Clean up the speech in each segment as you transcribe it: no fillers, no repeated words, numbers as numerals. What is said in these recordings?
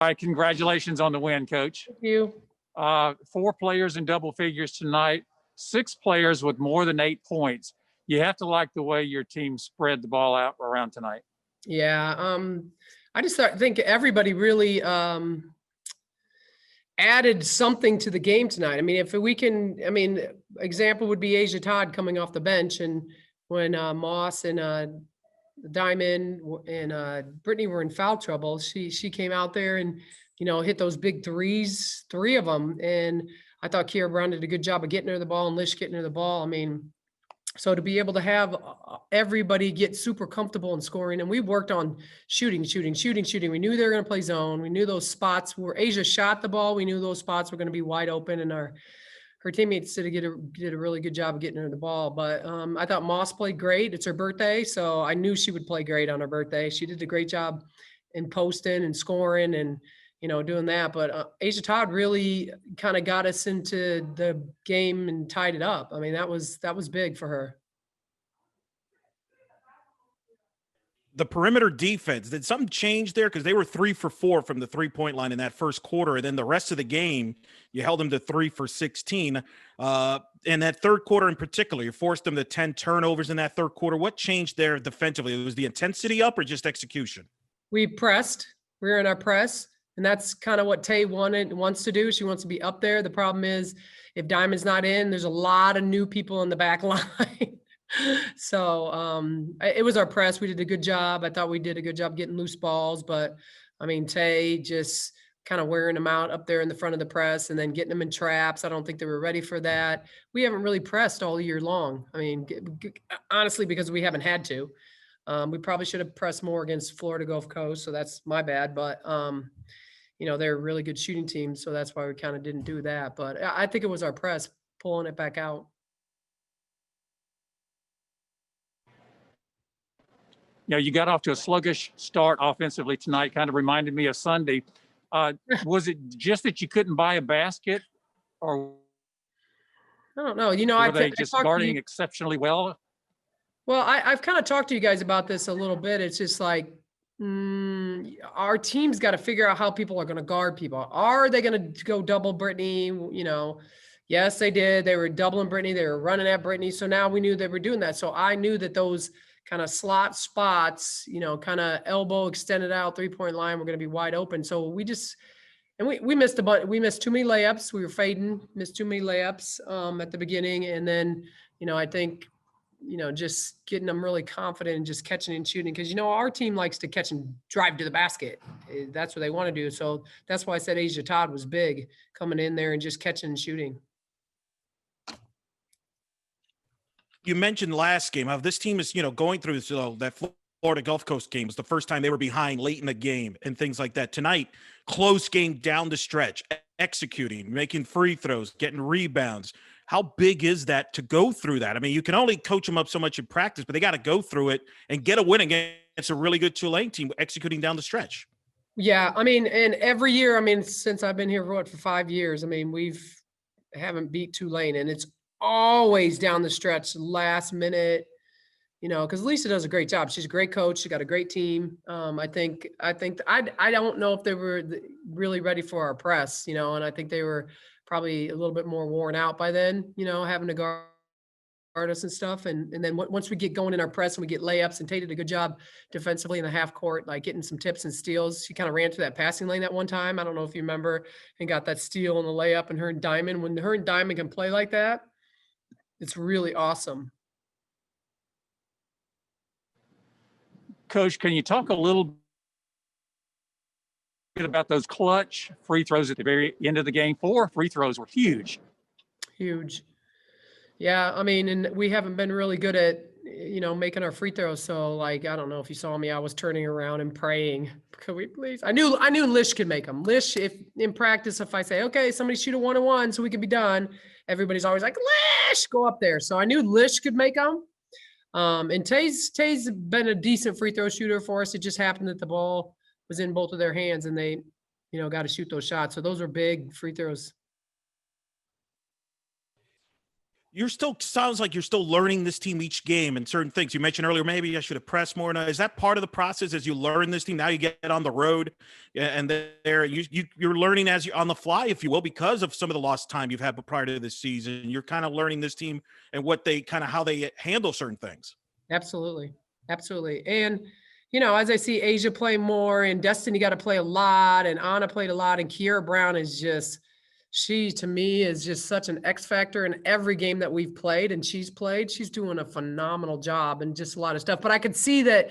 right, congratulations on the win, Coach. Thank you. 4 players in double figures tonight, 6 players with more than 8 points. You have to like the way your team spread the ball out around tonight. Yeah, I just think everybody really added something to the game tonight. I mean, if we can, example would be Asia Todd coming off the bench, and when Moss and Diamond and Brittany were in foul trouble, she came out there and hit those big threes, 3 of them, and I thought Kyra Brown did a good job of getting her the ball and Lish getting her the ball. I mean, so to be able to have everybody get super comfortable in scoring, and we worked on shooting. We knew they were going to play zone. We knew those spots where Asia shot the ball. We knew those spots were going to be wide open, and her teammates did a really good job of getting her the ball. But I thought Moss played great. It's her birthday, so I knew she would play great on her birthday. She did a great job in posting and scoring and doing that. But Asia Todd really kind of got us into the game and tied it up. I mean, that was big for her. The perimeter defense, did something change there? Because they were 3 for 4 from the 3-point line in that first quarter. And then the rest of the game, you held them to 3 for 16. In that third quarter in particular, you forced them to 10 turnovers in that third quarter. What changed there defensively? Was the intensity up or just execution? We pressed. We were in our press. And that's kind of what Tay wants to do. She wants to be up there. The problem is if Diamond's not in, there's a lot of new people in the back line. So it was our press. We did a good job. I thought we did a good job getting loose balls. But, I mean, Tay just kind of wearing them out up there in the front of the press and then getting them in traps. I don't think they were ready for that. We haven't really pressed all year long. I mean, honestly, because we haven't had to. We probably should have pressed more against Florida Gulf Coast. So that's my bad. But they're a really good shooting team, so that's why we kind of didn't do that. But I think it was our press pulling it back out. You got off to a sluggish start offensively tonight, kind of reminded me of Sunday. Was it just that you couldn't buy a basket, or I don't know. were they just guarding exceptionally well? Well, I've kind of talked to you guys about this a little bit. It's just like, our team's got to figure out how people are going to guard people. Are they going to go double Brittany? Yes, they did. They were doubling Brittany. They were running at Brittany. So now we knew they were doing that. So I knew that those kind of slot spots, kind of elbow extended out 3-point line were going to be wide open. So we missed a bunch. We missed too many layups. We were fading, missed too many layups at the beginning. And then, I think, just getting them really confident and just catching and shooting. Because, our team likes to catch and drive to the basket. That's what they want to do. So that's why I said Asia Todd was big, coming in there and just catching and shooting. You mentioned last game how this team is, going through this, that Florida Gulf Coast game was the first time they were behind late in the game and things like that. Tonight, close game down the stretch, executing, making free throws, getting rebounds. How big is that to go through that? I mean, you can only coach them up so much in practice, but they got to go through it and get a win against a really good Tulane team executing down the stretch. Yeah, I mean, and every year, since I've been here for 5 years, we haven't beat Tulane, and it's always down the stretch, last minute, because Lisa does a great job. She's a great coach. She got a great team. I don't know if they were really ready for our press, and I think they were probably a little bit more worn out by then, having to guard us and stuff. And then once we get going in our press and we get layups, and Tate did a good job defensively in the half court, like getting some tips and steals. She kind of ran to that passing lane that one time. I don't know if you remember, and got that steal in the layup, and her and Diamond, when her and Diamond can play like that, it's really awesome. Coach, can you talk a little bit about those clutch free throws at the very end of the game? 4 free throws were huge. Huge. Yeah, and we haven't been really good at, making our free throws. So, I don't know if you saw me, I was turning around and praying, could we please? I knew Lish could make them. Lish, if in practice, if I say, okay, somebody shoot a 1-on-1 so we can be done, everybody's always like, Lish, go up there. So I knew Lish could make them. And Tay's been a decent free throw shooter for us. It just happened that the ball was in both of their hands, and they, got to shoot those shots. So those were big free throws. Sounds like you're still learning this team each game and certain things. You mentioned earlier, maybe I should have pressed more. Now, is that part of the process as you learn this team? Now you get on the road and you're learning as you're on the fly, if you will, because of some of the lost time you've had prior to this season. You're kind of learning this team and how they handle certain things. Absolutely. Absolutely. And, as I see Asia play more and Destiny got to play a lot and Anna played a lot and Kyra Brown she to me is just such an X factor in every game that we've played and she's doing a phenomenal job and just a lot of stuff. But I could see that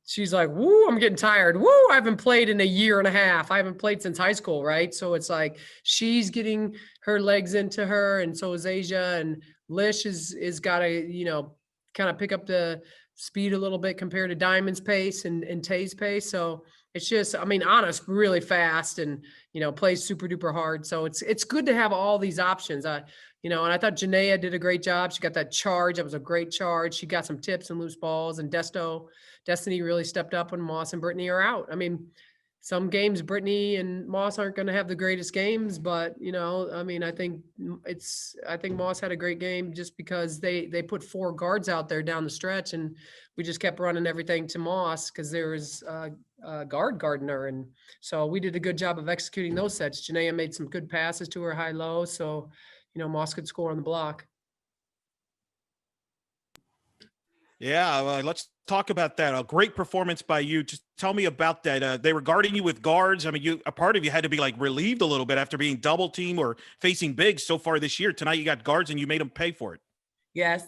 she's like, woo, I'm getting tired. Woo, I haven't played in a year and a half. I haven't played since high school. Right. So it's like, she's getting her legs into her. And so is Asia, and Lish is got to, kind of pick up the speed a little bit compared to Diamond's pace and Tay's pace. So it's just, Anna's really fast and, plays super duper hard. So it's good to have all these options. And I thought Janaea did a great job. She got that charge. That was a great charge. She got some tips and loose balls, and Destiny really stepped up when Moss and Brittany are out. Some games Brittany and Moss aren't going to have the greatest games, but I think Moss had a great game just because they put 4 guards out there down the stretch, and we just kept running everything to Moss because there was a guard guarding her, and so we did a good job of executing those sets. Janaea made some good passes to her high low, so Moss could score on the block. Yeah, let's talk about that. A great performance by you. Just tell me about that. They were guarding you with guards. A part of you had to be like relieved a little bit after being double team or facing bigs so far this year. Tonight you got guards and you made them pay for it. Yes,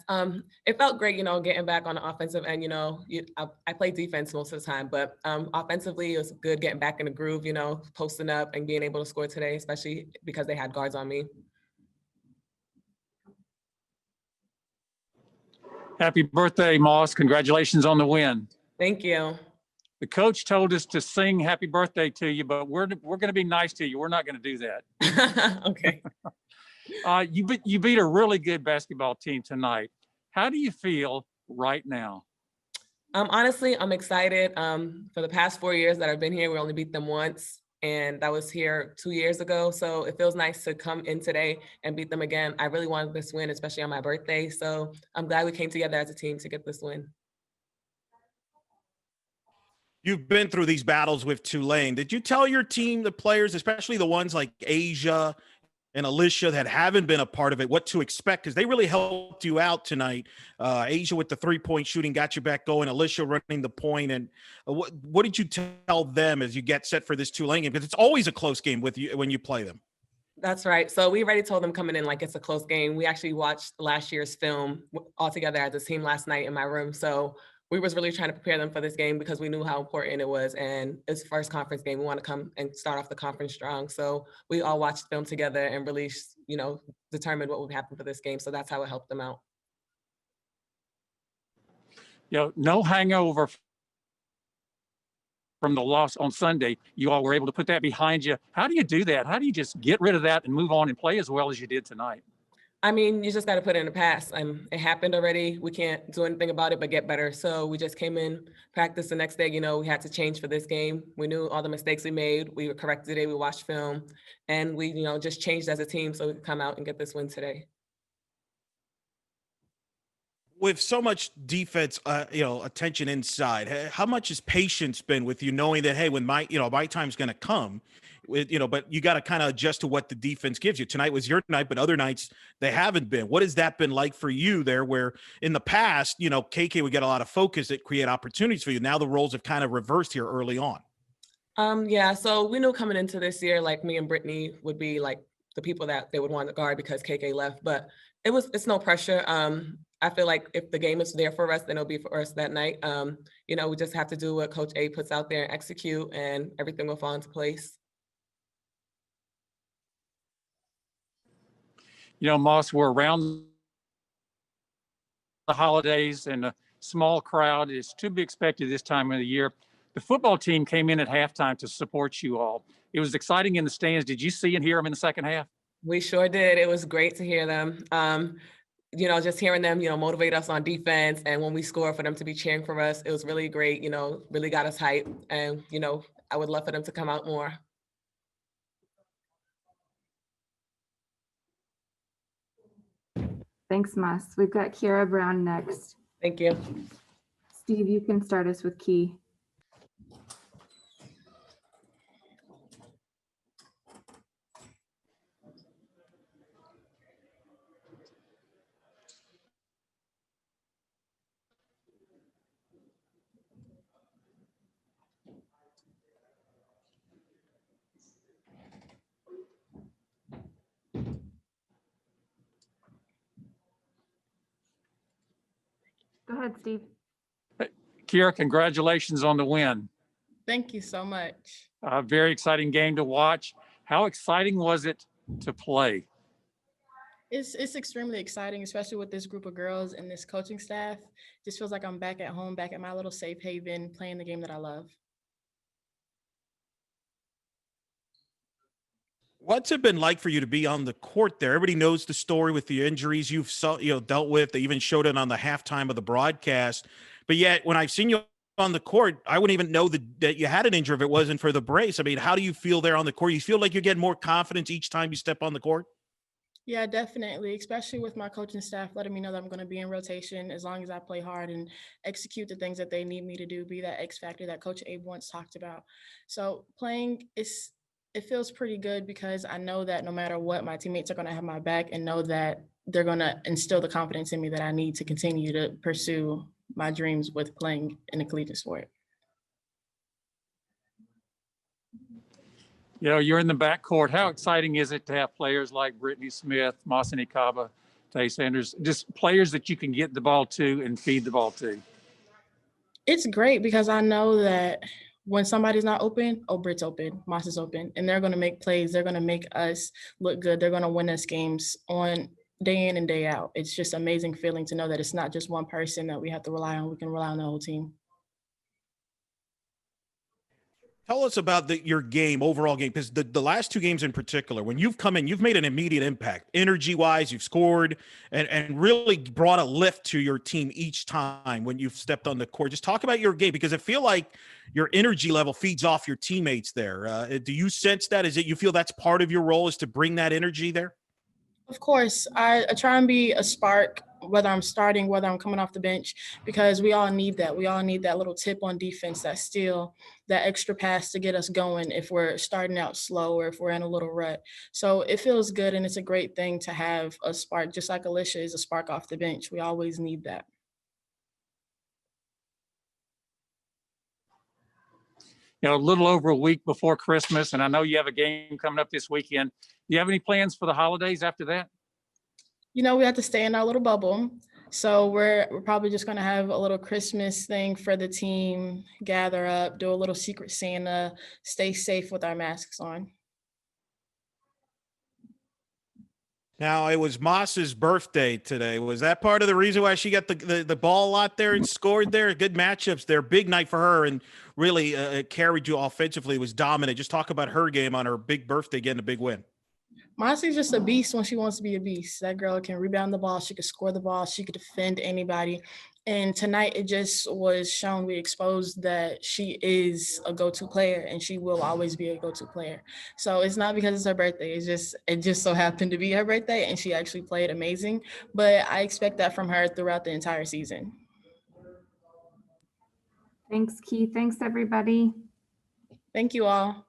it felt great, getting back on the offensive end. I play defense most of the time, but offensively it was good getting back in the groove, posting up and being able to score today, especially because they had guards on me. Happy birthday, Moss. Congratulations on the win. Thank you. The coach told us to sing happy birthday to you, but we're going to be nice to you. We're not going to do that. Okay. You beat a really good basketball team tonight. How do you feel right now? Honestly, I'm excited. For the past 4 years that I've been here, we only beat them once, and that was here 2 years ago. So it feels nice to come in today and beat them again. I really wanted this win, especially on my birthday. So I'm glad we came together as a team to get this win. You've been through these battles with Tulane. Did you tell your team, the players, especially the ones like Asia and Alicia that haven't been a part of it, what to expect? Because they really helped you out tonight. Asia with the 3-point shooting got you back going. Alicia running the point. And what did you tell them as you get set for this Tulane game? Because it's always a close game with you when you play them. That's right. So we already told them coming in like it's a close game. We actually watched last year's film all together as a team last night in my room. So we was really trying to prepare them for this game because we knew how important it was. And it's first conference game. We want to come and start off the conference strong. So we all watched film together and really, determined what would happen for this game. So that's how it helped them out. No hangover from the loss on Sunday. You all were able to put that behind you. How do you do that? How do you just get rid of that and move on and play as well as you did tonight? You just got to put it in the past. It happened already. We can't do anything about it but get better. So we just came in, practiced the next day. We had to change for this game. We knew all the mistakes we made. We corrected it. We watched film, and we, just changed as a team so we could come out and get this win today. With so much defense, attention inside, how much has patience been with you, knowing that, hey, when my time's going to come, but you got to kind of adjust to what the defense gives you. Tonight was your night, but other nights they haven't been. What has that been like for you there, where in the past, KK would get a lot of focus that create opportunities for you. Now the roles have kind of reversed here early on. Yeah, so we knew coming into this year, like me and Brittany would be like the people that they would want to guard because KK left, but it's no pressure. I feel like if the game is there for us, then it'll be for us that night. We just have to do what Coach A puts out there and execute, and everything will fall into place. Moss, we're around the holidays and a small crowd is to be expected this time of the year. The football team came in at halftime to support you all. It was exciting in the stands. Did you see and hear them in the second half? We sure did. It was great to hear them. Just hearing them, motivate us on defense. And when we score, for them to be cheering for us, it was really great, really got us hyped. And, I would love for them to come out more. Thanks, Moss. We've got Kyra Brown next. Thank you. Steve, you can start us with Key. Go ahead, Steve. Kiera, congratulations on the win. Thank you so much. A very exciting game to watch. How exciting was it to play? It's extremely exciting, especially with this group of girls and this coaching staff. Just feels like I'm back at home, back at my little safe haven, playing the game that I love. What's it been like for you to be on the court there? Everybody knows the story with the injuries you've dealt with. They even showed it on the halftime of the broadcast. But yet, when I've seen you on the court, I wouldn't even know that you had an injury if it wasn't for the brace. I mean, how do you feel there on the court? You feel like you're getting more confidence each time you step on the court? Yeah, definitely, especially with my coaching staff letting me know that I'm going to be in rotation as long as I play hard and execute the things that they need me to do, be that X factor that Coach Abe once talked about. So playing it feels pretty good because I know that no matter what, my teammates are going to have my back and know that they're going to instill the confidence in me that I need to continue to pursue my dreams with playing in a collegiate sport. You know, you're in the backcourt. How exciting is it to have players like Brittany Smith, Masseny, Kaba, Tay Sanders, just players that you can get the ball to and feed the ball to? It's great because I know that when somebody's not open, oh, Britt's open, Moss is open, and they're going to make plays. They're going to make us look good. They're going to win us games on day in and day out. It's just an amazing feeling to know that it's not just one person that we have to rely on. We can rely on the whole team. Tell us about your game, overall game, because the last two games in particular, when you've come in, you've made an immediate impact. Energy-wise, you've scored and really brought a lift to your team each time when you've stepped on the court. Just talk about your game, because I feel like your energy level feeds off your teammates there. Do you sense that? Is it you feel that's part of your role is to bring that energy there? Of course, I try and be a spark, whether I'm starting, whether I'm coming off the bench, because we all need that. We all need that little tip on defense, that steal, that extra pass to get us going if we're starting out slow or if we're in a little rut. So it feels good, and it's a great thing to have a spark, just like Alicia is a spark off the bench. We always need that. You know, a little over a week before Christmas, and I know you have a game coming up this weekend. Do you have any plans for the holidays after that? You know, we have to stay in our little bubble. So we're probably just going to have a little Christmas thing for the team, gather up, do a little Secret Santa, stay safe with our masks on. Now, it was Moss's birthday today. Was that part of the reason why she got the ball a lot there and scored there? Good matchups there. Big night for her, and really carried you offensively, was dominant. Just talk about her game on her big birthday, getting a big win. Mossie's just a beast when she wants to be a beast. That girl can rebound the ball. She could score the ball. She could defend anybody. And tonight it just was shown, we exposed that she is a go-to player and she will always be a go-to player. So it's not because it's her birthday. It just so happened to be her birthday and she actually played amazing. But I expect that from her throughout the entire season. Thanks, Keith. Thanks, everybody. Thank you all.